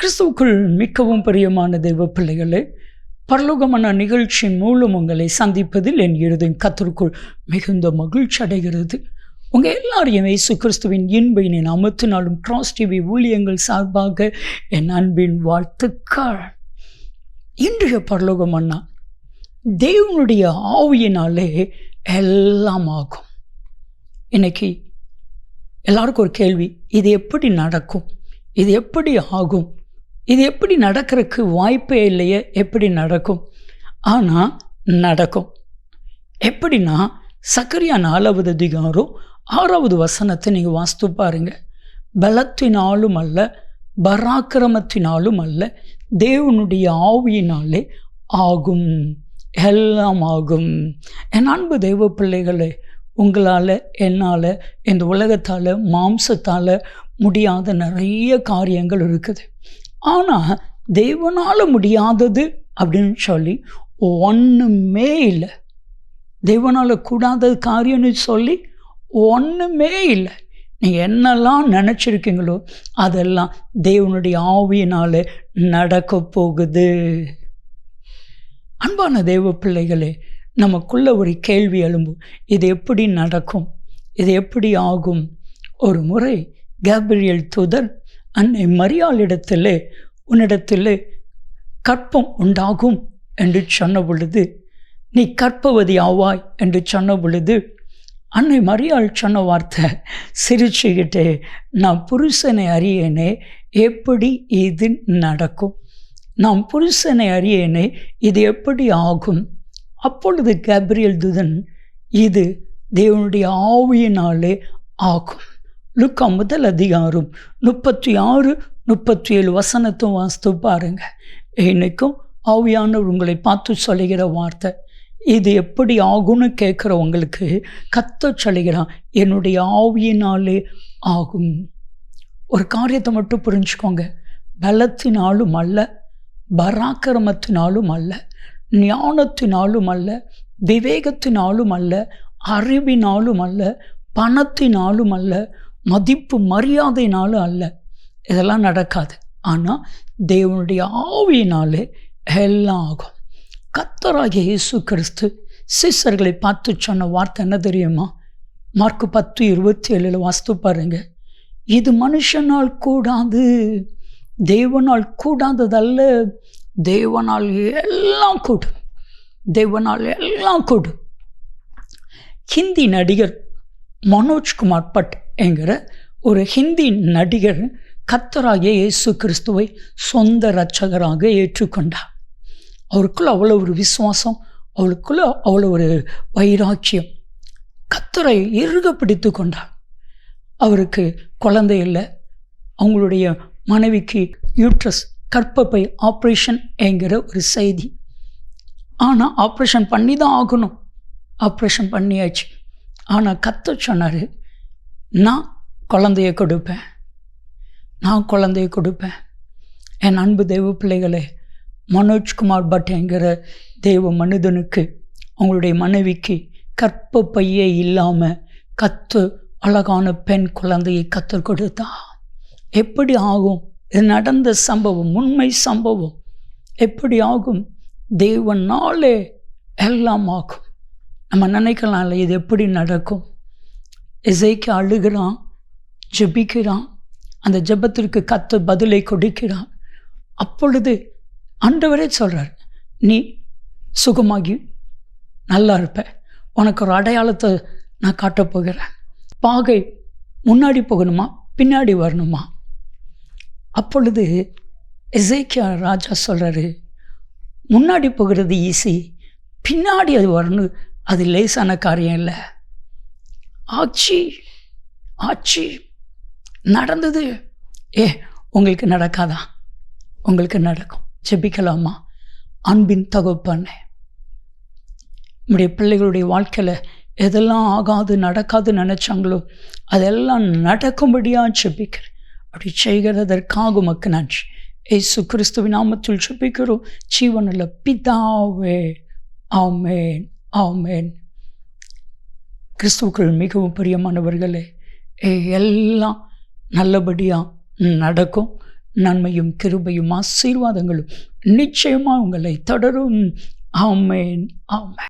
கிறிஸ்துவுக்குள் மிகவும் பிரியமான தெய்வ பிள்ளைகளே, பரலோகமான நிகழ்ச்சியின் மூலம் உங்களை சந்திப்பதில் என் இருதயம் கர்த்தருக்குள் மிகுந்த மகிழ்ச்சி அடைகிறது. உங்கள் எல்லாரையும் இயேசு கிறிஸ்துவின் இன்பையின் அமர்த்தினாலும் கிராஸ் டிவி ஊழியங்கள் சார்பாக என் அன்பின் வாழ்த்துக்கள். இன்றைய பரலோகமன்னா தேவனுடைய ஆவியினாலே எல்லாம் ஆகும். இன்னைக்கு எல்லாருக்கும் ஒரு கேள்வி, இது எப்படி நடக்கும், இது எப்படி ஆகும், இது எப்படி நடக்கிறதுக்கு வாய்ப்பே இல்லையே, எப்படி நடக்கும்? ஆனால் நடக்கும். எப்படின்னா, சக்கரியா 4வது அதிகாரம் 6வது வசனத்தை நீங்கள் வாசித்து பாருங்க. பலத்தினாலும் அல்ல, பராக்கிரமத்தினாலும் அல்ல, தேவனுடைய ஆவியினாலே ஆகும், எல்லாம் ஆகும். என் அன்பு தெய்வ பிள்ளைகளே, உங்களால், என்னால், இந்த உலகத்தால், மாம்சத்தால் முடியாத நிறைய காரியங்கள் இருக்குது. ஆனால் தேவனால் முடியாதது அப்படின்னு சொல்லி ஒன்றுமே இல்லை. தேவனால் கூடாத காரியம்னு சொல்லி ஒன்றுமே இல்லை. நீங்கள் என்னெல்லாம் நினச்சிருக்கீங்களோ அதெல்லாம் தேவனுடைய ஆவியினால் நடக்க போகுது. அன்பான தெய்வ பிள்ளைகளே, நமக்குள்ள ஒரு கேள்வி எழும்பும், இது எப்படி நடக்கும், இது எப்படி ஆகும்? ஒரு முறை கேப்ரியேல் தூதன் அன்னை மரியாளிடத்திலே, உன்னிடத்திலே கற்பம் உண்டாகும் என்று சொன்ன பொழுது, நீ கற்பவதி ஆவாய் என்று சொன்ன பொழுது, அன்னை மரியாள் சொன்ன வார்த்தை சிரிச்சுக்கிட்டே, நான் புருஷனை அறியேனே, எப்படி இது நடக்கும்? நான் புருஷனை அறியேனே, இது எப்படி ஆகும்? அப்பொழுது கேப்ரியேல் தூதன், இது தேவனுடைய ஆவியினாலே ஆகும். லூக்கா 1 அதிகாரம் 36, 37 வசனத்தும் வாசித்து பாருங்க. இன்னைக்கும் ஆவியானவர் உங்களை பார்த்து சொல்லுகிற வார்த்தை, இது எப்படி ஆகும்னு கேட்குறவங்களுக்கு கர்த்தர் சொல்லுகிறான், என்னுடைய ஆவியினாலே ஆகும். ஒரு காரியத்தை மட்டும் புரிஞ்சுக்கோங்க, பலத்தினாலும் அல்ல, பராக்கிரமத்தினாலும் அல்ல, ஞானத்தினாலும் அல்ல, விவேகத்தினாலும் அல்ல, அறிவினாலும் அல்ல, பணத்தினாலும் அல்ல, மதிப்பு மரியாதைனாலும் அல்ல, இதெல்லாம் நடக்காது. ஆனால் தேவனுடைய ஆவியினாலே எல்லாம் ஆகும். கர்த்தராகிய இயேசு கிறிஸ்து சீசர்களை பார்த்து சொன்ன வார்த்தை என்ன தெரியுமா? மார்க்கு 10:27 வாசித்து பாருங்க. இது மனுஷனால் கூடாது, தேவனால் கூடாததல்ல, தேவனால் எல்லாம் கூடும், தேவனால் எல்லாம் கூடும். ஹிந்தி நடிகர் மனோஜ்குமார் பட் என்கிற ஒரு ஹிந்தி நடிகர் கர்த்தராகிய இயேசு கிறிஸ்துவை சொந்த இரட்சகராக ஏற்றுக்கொண்டார். அவருக்குள்ள அவ்வளோ ஒரு விசுவாசம், அவளுக்குள்ள அவ்வளோ ஒரு வைராக்கியம். கர்த்தரை இறுக பிடித்து கொண்டார். அவருக்கு குழந்தை இல்லை. அவங்களுடைய மனைவிக்கு யூட்ரஸ், கர்ப்பப்பை ஆப்ரேஷன் என்கிற ஒரு செய்தி. ஆனால் ஆப்ரேஷன் பண்ணி தான் ஆகணும். ஆப்ரேஷன் பண்ணியாச்சு. ஆனால் கர்த்தர் சொன்னார், நான் குழந்தைய கொடுப்பேன், நான் குழந்தைய கொடுப்பேன். என் அன்பு தெய்வ பிள்ளைகளே, மனோஜ்குமார் பட் என்கிற தெய்வ மனிதனுக்கு, அவங்களுடைய மனைவிக்கு கர்ப்பப்பையே இல்லாமல் கர்த்தர் அழகான பெண் குழந்தையை கர்த்தர் கொடுத்தா. எப்படி ஆகும்? இது நடந்த சம்பவம், உண்மை சம்பவம். எப்படி ஆகும்? தேவனாலே எல்லாம் ஆகும். நம்ம நினைக்கலாம்ல, இது எப்படி நடக்கும்? எசேக்கியா அழுகிறான், ஜெபிக்கிறான், அந்த ஜெபத்திற்கு கர்த்தர் பதிலை கொடுக்கிறான். அப்பொழுது ஆண்டவரே சொல்கிறார், நீ சுகமாகி நல்லா இருப்ப, உனக்கு ஒரு அடையாளத்தை நான் காட்டப் போகிறேன். பாகை முன்னாடி போகணுமா, பின்னாடி வரணுமா? அப்பொழுது எசேக்கியா ராஜா சொல்கிறாரு, முன்னாடி போகிறது ஈஸி, பின்னாடி அது வரணும், அது லேசான காரியம் இல்லை. ஆட்சி ஆட்சி நடந்தது. உங்களுக்கு நடக்காதா? உங்களுக்கு நடக்கும். ஜெபிக்கலாமா? அன்பின் தகப்பனே, நம்முடைய பிள்ளைகளுடைய வாழ்க்கையில் எதெல்லாம் ஆகாது, நடக்காது நினச்சாங்களோ அதெல்லாம் நடக்கும்படியாக ஜெபிக்கிறேன். அப்படி செய்கிறதற்காக உமக்கு நன்றி. இயேசு கிறிஸ்துவின் நாமத்தில் ஜெபிக்கிறோம் ஜீவனுள்ள பிதாவே, ஆமென், ஆமென். கிறிஸ்துவுக்குள் மிகவும் பிரியமானவர்களே, எல்லாம் நல்லபடியாக நடக்கும். நன்மையும் கிருபையும் ஆசீர்வாதங்களும் நிச்சயமாக உங்களை தொடரும். ஆமென், ஆமென்.